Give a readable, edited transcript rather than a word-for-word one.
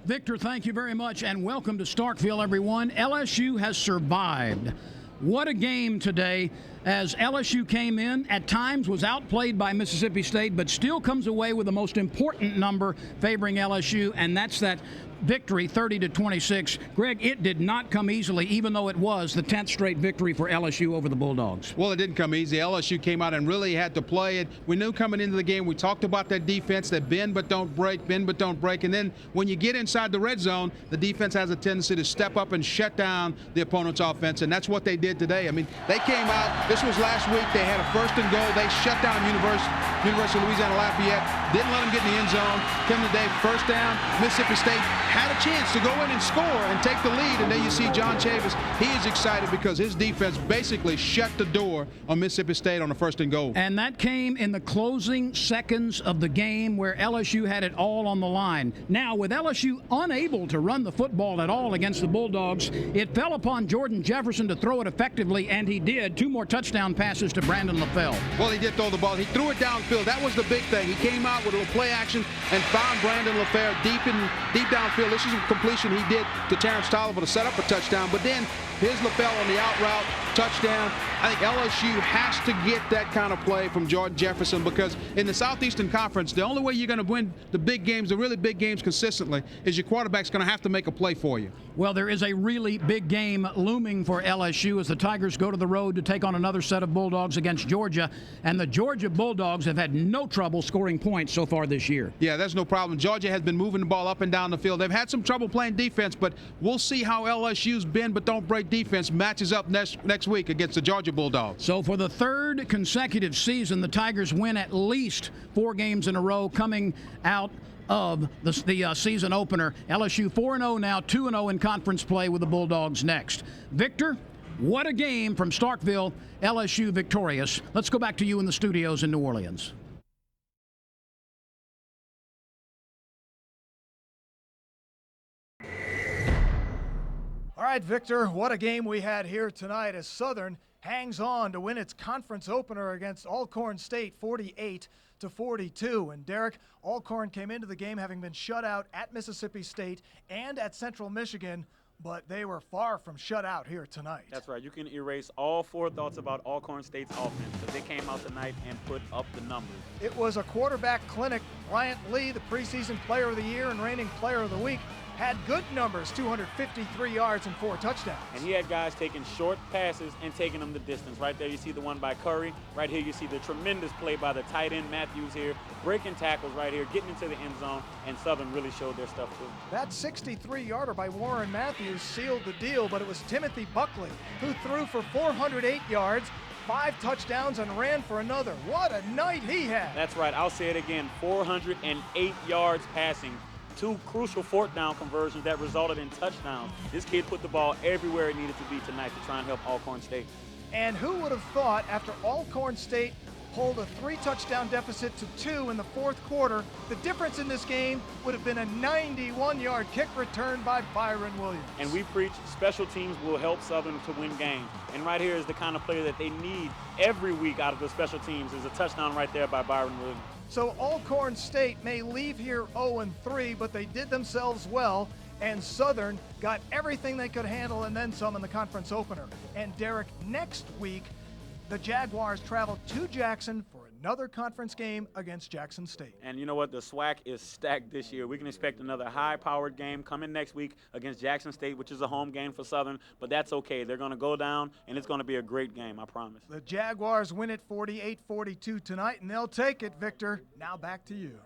Victor, thank you very much, and welcome to Starkville, everyone. LSU has survived. What a game today, as LSU came in, at times was outplayed by Mississippi State, but still comes away with the most important number favoring LSU, and that's that victory, 30-26. Greg, it did not come easily, even though it was the 10th straight victory for LSU over the Bulldogs. Well, it didn't come easy. LSU came out and really had to play it. We knew coming into the game, we talked about that defense, that bend but don't break, bend but don't break. And then when you get inside the red zone, the defense has a tendency to step up and shut down the opponent's offense, and that's what they did today. I mean, they came out, this was last week, they had a 1st and goal. They shut down University of Louisiana Lafayette, didn't let them get in the end zone. Came today, 1st down, Mississippi State had a chance to go in and score and take the lead, and then you see John Chavis. He is excited because his defense basically shut the door on Mississippi State on the 1st and goal. And that came in the closing seconds of the game where LSU had it all on the line. Now, with LSU unable to run the football at all against the Bulldogs, it fell upon Jordan Jefferson to throw it effectively, and he did. 2 more touchdown passes to Brandon LaFell. Well, he did throw the ball. He threw it downfield. That was the big thing. He came out with a little play action and found Brandon LaFell deep downfield. This is a completion he did to Terrence Tolliver to set up a touchdown, but then here's LaFell on the out route, touchdown. I think LSU has to get that kind of play from Jordan Jefferson, because in the Southeastern Conference, the only way you're going to win the big games, the really big games consistently, is your quarterback's going to have to make a play for you. Well, there is a really big game looming for LSU as the Tigers go to the road to take on another set of Bulldogs against Georgia, and the Georgia Bulldogs have had no trouble scoring points so far this year. Yeah, there's no problem. Georgia has been moving the ball up and down the field. They've had some trouble playing defense, but we'll see how LSU's bend but don't break defense matches up next week against the Georgia Bulldogs. So for the 3rd consecutive season, the Tigers win at least 4 games in a row coming out of the season opener. LSU 4-0 now, 2-0 in conference play with the Bulldogs next. Victor, what a game from Starkville, LSU victorious. Let's go back to you in the studios in New Orleans. All right, Victor, what a game we had here tonight as Southern hangs on to win its conference opener against Alcorn State 48-42. And Derek, Alcorn came into the game having been shut out at Mississippi State and at Central Michigan, but they were far from shut out here tonight. That's right. You can erase all 4 thoughts about Alcorn State's offense, because they came out tonight and put up the numbers. It was a quarterback clinic. Bryant Lee, the preseason player of the year and reigning player of the week, had good numbers, 253 yards and 4 touchdowns. And he had guys taking short passes and taking them the distance. Right there you see the one by Curry. Right here you see the tremendous play by the tight end Matthews here, breaking tackles right here, getting into the end zone, and Southern really showed their stuff too. That 63-yarder by Warren Matthews sealed the deal, but it was Timothy Buckley who threw for 408 yards, 5 touchdowns, and ran for another. What a night he had. That's right. I'll say it again, 408 yards passing. 2 crucial 4th down conversions that resulted in touchdowns. This kid put the ball everywhere it needed to be tonight to try and help Alcorn State. And who would have thought, after Alcorn State pulled a 3-touchdown deficit to 2 in the 4th quarter, the difference in this game would have been a 91-yard kick return by Byron Williams. And we preach special teams will help Southern to win games. And right here is the kind of player that they need every week out of the special teams. Is a touchdown right there by Byron Williams. So Alcorn State may leave here 0-3, but they did themselves well, and Southern got everything they could handle and then some in the conference opener. And Derek, next week, the Jaguars travel to Jackson for another conference game against Jackson State. And you know what? The SWAC is stacked this year. We can expect another high-powered game coming next week against Jackson State, which is a home game for Southern, but that's okay. They're going to go down, and it's going to be a great game, I promise. The Jaguars win it 48-42 tonight, and they'll take it, Victor. Now back to you.